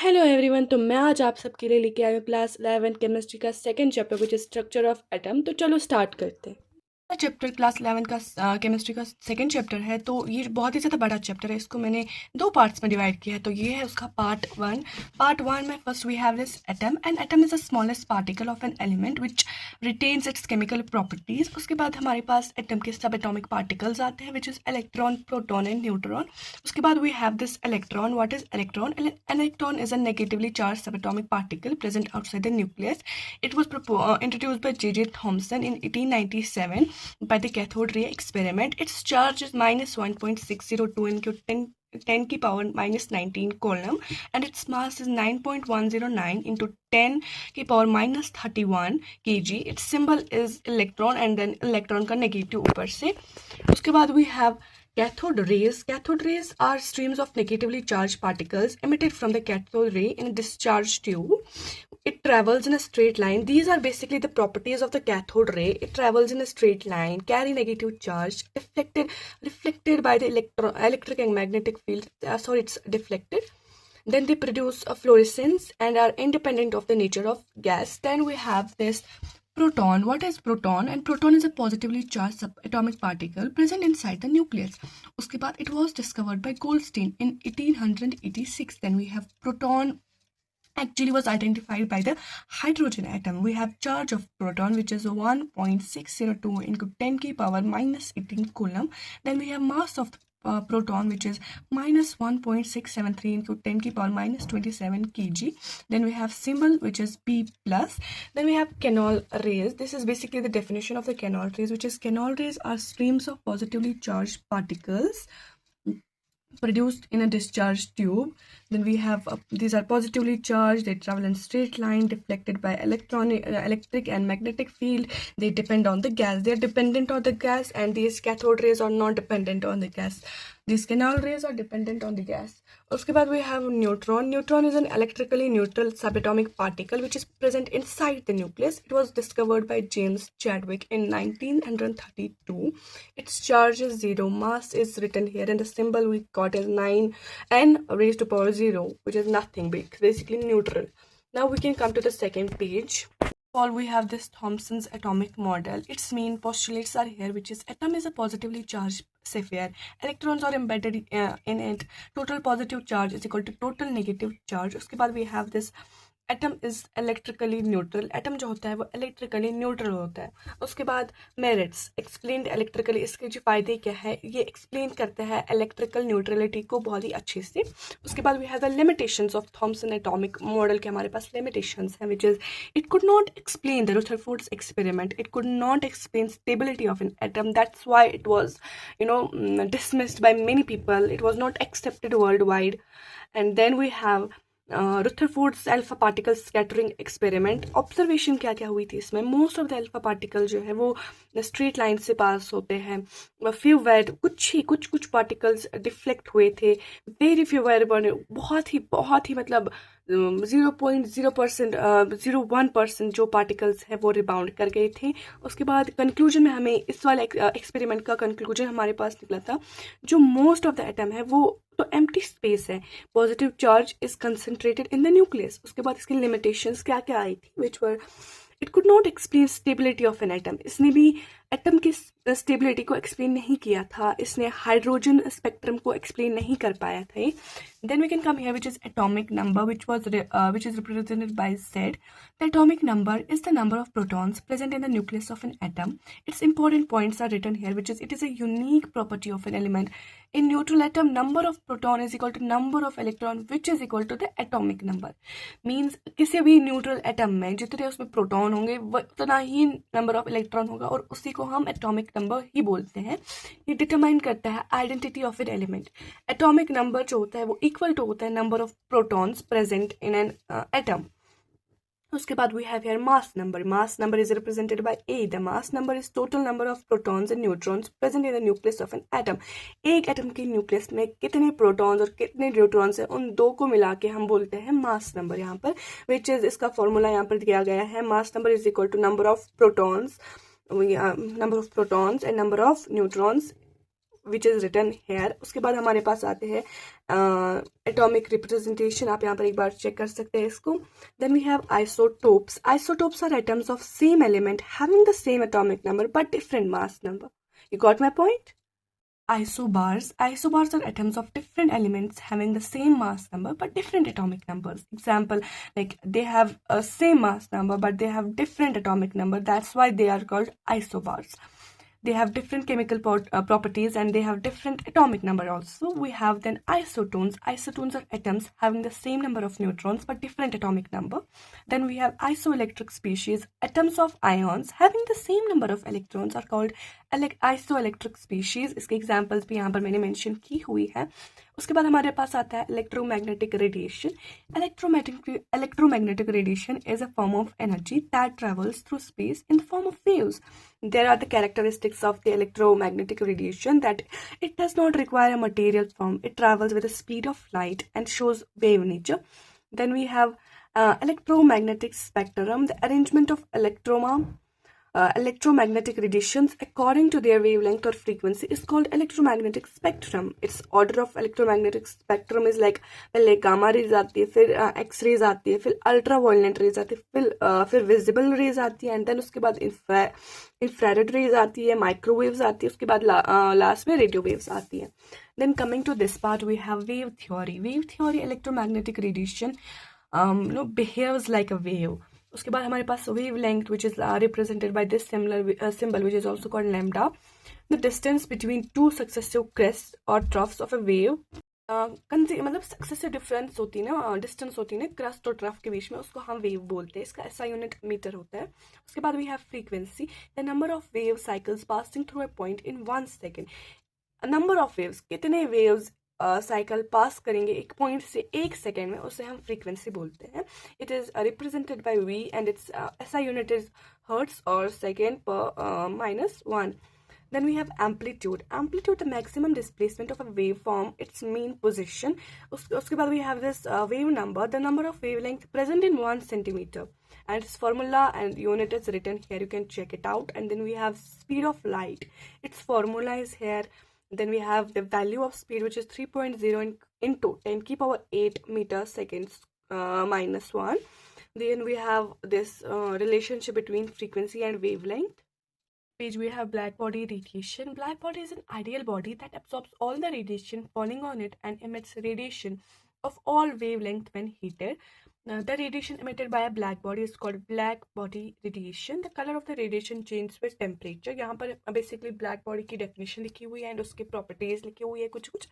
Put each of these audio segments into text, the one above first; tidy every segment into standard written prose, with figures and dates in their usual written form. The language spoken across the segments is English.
Hello everyone. तो मैं आज आप सबके लिए लेके आई हूँ क्लास 11 केमिस्ट्री का second chapter which is structure of atom. तो चलो स्टार्ट करते हैं। चैप्टर क्लास 11 का केमिस्ट्री का सेकंड चैप्टर है। तो ये बहुत ही ज़्यादा बड़ा चैप्टर है। इसको मैंने दो पार्ट्स में डिवाइड किया है। तो ये है उसका पार्ट वन में first we have this atom and atom is the smallest particle of an element which retains its chemical properties. उसके बाद हमारे पास एटम के सब एटॉमिक पार्टिकल्स आते हैं which is electron, proton and neutron. उसके बाद we have this electron. What is electron? Electron is a negatively charged subatomic particle present outside the nucleus. It was introduced by J.J. Thomson in 1897 by the cathode ray experiment. Its charge is minus 1.602 into 10 की power minus 19 coulomb and its mass is 9.109 into 10 की power minus 31 kg. Its symbol is electron and then electron का negative ऊपर से. उसके बाद we have cathode rays. Cathode rays are streams of negatively charged particles emitted from the cathode ray in a discharge tube. It travels in a straight line. These are basically the properties of the cathode ray. It travels in a straight line, carry negative charge, reflected by the electric and magnetic field. It's deflected. Then they produce a fluorescence and are independent of the nature of gas. Then we have this proton. What is proton? And proton is a positively charged subatomic particle present inside the nucleus. उसके बाद it was discovered by Goldstein in 1886. Then we have proton actually was identified by the hydrogen atom. We have charge of proton which is 1.602 into 10 की power minus 18 coulomb. Then we have mass of proton which is minus 1.673 into 10 की power minus 27 kg. Then we have symbol which is P plus. Then we have canal rays. This is basically the definition of the canal rays, which is canal rays are streams of positively charged particles produced in a discharge tube. Then we have these are positively charged. They travel in straight line, deflected by electric and magnetic field. They depend on the gas. They are dependent on the gas, and these cathode rays are not dependent on the gas. These canal rays are dependent on the gas. उसके बाद we have neutron. Neutron is an electrically neutral subatomic particle which is present inside the nucleus. It was discovered by James Chadwick in 1932. Its charge is 0. Mass is written here, and the symbol we got is 9 n raised to power 0, which is nothing big, basically neutral. Now we can come to the second page. All we have this Thomson's atomic model. Its main postulates are here, which is atom is a positively charged sphere. Electrons are embedded in it. Total positive charge is equal to total negative charge. उसके बाद we have this atom is electrically neutral. Atom जो होता है वो electrically neutral होता है. उसके बाद मेरिट्स एक्सप्लेन्ड इलेक्ट्रिकली. इसके जो फायदे क्या है ये एक्सप्लेन करता है इलेक्ट्रिकल न्यूट्रलिटी को बहुत ही अच्छे से. उसके बाद we have the limitations of Thomson atomic model के हमारे पास लिमिटेशंस हैं which is it could not explain the Rutherford's experiment. It could not explain stability of an atom. That's why it was dismissed by many people. It was not accepted worldwide. And then we have Rutherford's alpha particle scattering experiment. Observation क्या क्या हुई थी इसमें? Most of the alpha particle जो है वो straight line से पास होते हैं. फ्यू वेर कुछ पार्टिकल्स डिफ्लेक्ट हुए थे. वेरी फ्यू वेर बने बहुत ही मतलब 0.01% जो पार्टिकल्स हैं वो रिबाउंड कर गए थे. उसके बाद कंक्लूजन में हमें इस वाले एक्सपेरिमेंट का कंक्लूजन हमारे पास निकला था जो मोस्ट ऑफ द एटम है वो तो एम्प्टी स्पेस है. Positive charge is concentrated in the nucleus. उसके बाद इसकी लिमिटेशंस क्या क्या आई थी which were it could not explain stability of an atom. इसने भी एटम की स्टेबिलिटी को एक्सप्लेन नहीं किया था. इसने हाइड्रोजन स्पेक्ट्रम को एक्सप्लेन नहीं कर पाया था. Then we can come here which is atomic number which is represented by Z. The atomic number is the number of protons present in the nucleus of an atom. Its important points are written here, which is it is a unique property of an element. In neutral atom, number of proton is equal to number of electron, which is equal to the atomic number. Means किसी भी neutral atom में जितने उसमें proton होंगे उतना ही number of electron होगा और उसी को हम atomic number ही बोलते हैं. ये determine करता है identity of an element. Atomic number जो होता है वो equal to होता है number of protons present in an atom. उसके बाद we have here mass number. Mass number is represented by A. The mass number is total number of protons and neutrons present in the nucleus of an atom. एक atom के nucleus में कितने protons और कितने neutrons हैं उन दो को मिला के हम बोलते हैं मास नंबर. यहाँ पर विच इज इसका फॉर्मूला यहाँ पर दिया गया है. Mass number is equal to number of protons and number of neutrons which is written here. उसके बाद हमारे पास आते हैं एटॉमिक रिप्रेजेंटेशन, आप यहाँ पर एक बार चेक कर सकते हैं इसको। Then we have isotopes. Isotopes are atoms of same element having the same atomic number but different mass number. You got my point? Isobars. Isobars are atoms of different elements having the same mass number but different atomic numbers. Example, like they have a same mass number but they have different atomic number. That's why they are called isobars. They have different chemical properties and they have different atomic number also. We have then isotones. Isotones are atoms having the same number of neutrons but different atomic number. Then we have isoelectric species. Atoms of ions having the same number of electrons are called isoelectric species. इसके examples भी यहाँ पर मैंने mention की हुई है। उसके बाद हमारे पास आता है electromagnetic radiation. Electromagnetic radiation is a form of energy that travels through space in the form of waves. There are the characteristics of the electromagnetic radiation that it does not require a material form. It travels with the speed of light and shows wave nature. Then we have electromagnetic spectrum, the arrangement of electromagnetic radiations according to their wavelength or frequency is called electromagnetic spectrum. Its order of electromagnetic spectrum is like पहले gamma rays आती है, फिर x raise आती है, फिर ultra violent raise आती है, फिर विजिबल रेज आती है, एंड देन उसके बाद इंफ्रारेड रेज आती है, माइक्रोवेव्स आती है, उसके बाद लास्ट में रेडियो वेव्स आती है. Then coming to this part, we have wave theory. Wave theory, electromagnetic radiation behaves like a wave. उसके बाद हमारे पास wavelength, which is represented by this symbol, which is also called lambda. The distance between two successive crests or troughs of a wave, मतलब successive difference होती है ना, distance होती है ना क्रस्ट और ट्रफ के बीच में, उसको हम वेव बोलते हैं. इसका ऐसा यूनिट मीटर होता है. उसके बाद we have frequency, the number of wave cycles passing through a point in 1 second. Number of waves, कितने वेव्स साइकिल पास करेंगे एक पॉइंट से 1 सेकेंड में, उसे हम फ्रीक्वेंसी बोलते हैं. It is represented by V and its ऐसा यूनिट इज हर्ट्स और सेकेंड पर -1. Then we have amplitude. Amplitude, the maximum displacement of a waveform, its mean position. उसके बाद we have this wave number, the number of wavelength present in 1 centimeter. And its formula and unit is written here. You can check it out. And then we have speed of light. Its formula is here. Then we have the value of speed, which is 3.0 into 10 to the power 8 meter seconds -1. Then we have this relationship between frequency and wavelength. Page we have black body radiation. Black body is an ideal body that absorbs all the radiation falling on it and emits radiation of all wavelength when heated. The radiation emitted by a black body is called black body radiation. The color of the radiation changes with temperature. यहाँ पर basically black body की definition लिखी हुई है and उसके properties लिखी हुई है कुछ.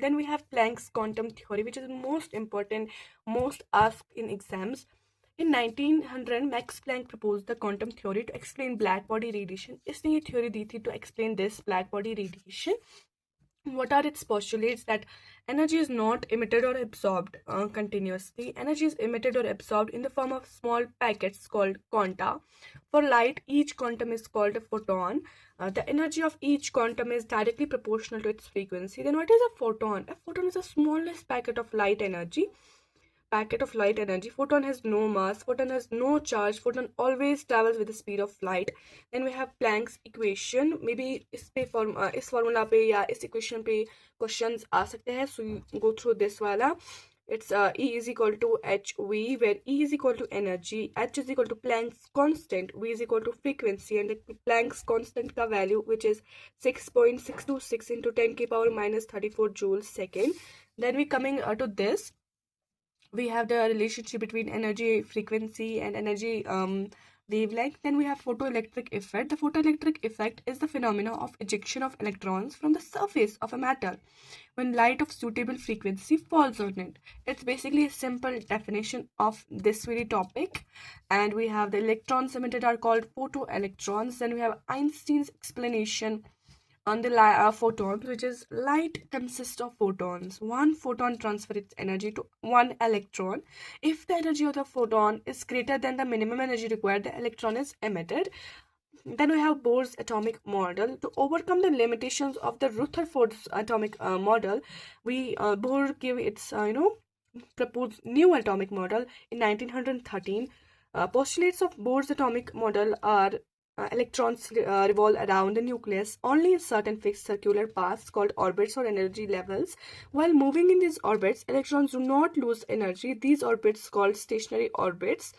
Then we have Planck's quantum theory, which is most important, most asked in exams. In 1900, Max Planck proposed the quantum theory to explain black body radiation. इसने ये theory दी थी to explain this black body radiation. What are its postulates? That energy is not emitted or absorbed continuously. Energy is emitted or absorbed in the form of small packets called quanta. For light, each quantum is called a photon. The energy of each quantum is directly proportional to its frequency. Then what is a photon? A photon is the smallest packet of light energy. Photon has no mass, photon has no charge, photon always travels with the speed of light. Then we have Planck's equation. Maybe इस formula पे या इस equation पे questions आ सकते हैं, so you go through this वाला. It's E is equal to hv, where E is equal to energy, h is equal to Planck's constant, v is equal to frequency, and the Planck's constant का value, which is 6.626 into 10 to the power -34 joules second. Then we coming to this. We have the relationship between energy frequency and energy wavelength. Then we have photoelectric effect. The photoelectric effect is the phenomena of ejection of electrons from the surface of a matter when light of suitable frequency falls on it. It's basically a simple definition of this very topic. And we have the electrons emitted are called photoelectrons. Then we have Einstein's explanation on the photons, which is light consists of photons. One photon transfers its energy to one electron. If the energy of the photon is greater than the minimum energy required, the electron is emitted. Then we have Bohr's atomic model. To overcome the limitations of the Rutherford's atomic model, Bohr gave its proposed new atomic model in 1913. Postulates of Bohr's atomic model are electrons revolve around the nucleus only in certain fixed circular paths called orbits or energy levels. While moving in these orbits, electrons do not lose energy. These orbits called stationary orbits.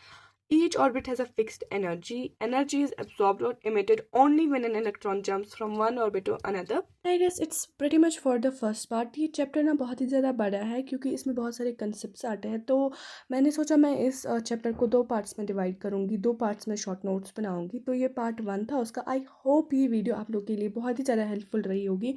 Each orbit has a fixed energy. Energy is absorbed or emitted only when an electron jumps from one orbit to another. I guess it's pretty much for the first part. ये chapter ना बहुत ही ज़्यादा बड़ा है क्योंकि इसमें बहुत सारे कंसेप्ट्स आते हैं, तो मैंने सोचा मैं इस चैप्टर को 2 पार्ट्स में डिवाइड करूँगी, 2 पार्ट्स में शॉर्ट नोट्स बनाऊँगी। तो ये पार्ट 1 था उसका। आई होप ये वीडियो आप लोग के लिए बहुत ही ज़्यादा हेल्पफुल रही होगी,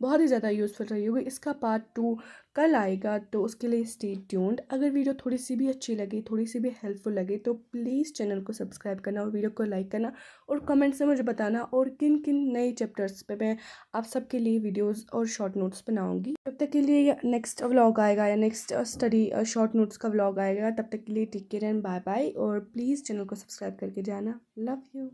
बहुत ही ज़्यादा यूज़फुल रही होगी। इसका पार्ट 2 कल आएगा, तो उसके लिए स्टे ट्यून्ड। अगर वीडियो थोड़ी सी भी अच्छी लगी, थोड़ी सी भी हेल्पफुल लगे, तो प्लीज़ चैनल को सब्सक्राइब करना और वीडियो को लाइक करना और कमेंट से मुझे बताना और किन किन नए चैप्टर्स पे मैं आप सबके लिए वीडियोस और शॉर्ट नोट्स बनाऊंगी। तब तक के लिए नेक्स्ट व्लॉग आएगा या नेक्स्ट स्टडी शॉर्ट नोट्स का व्लॉग आएगा। तब तक के लिए take care and bye bye, और प्लीज़ चैनल को सब्सक्राइब करके जाना। Love you.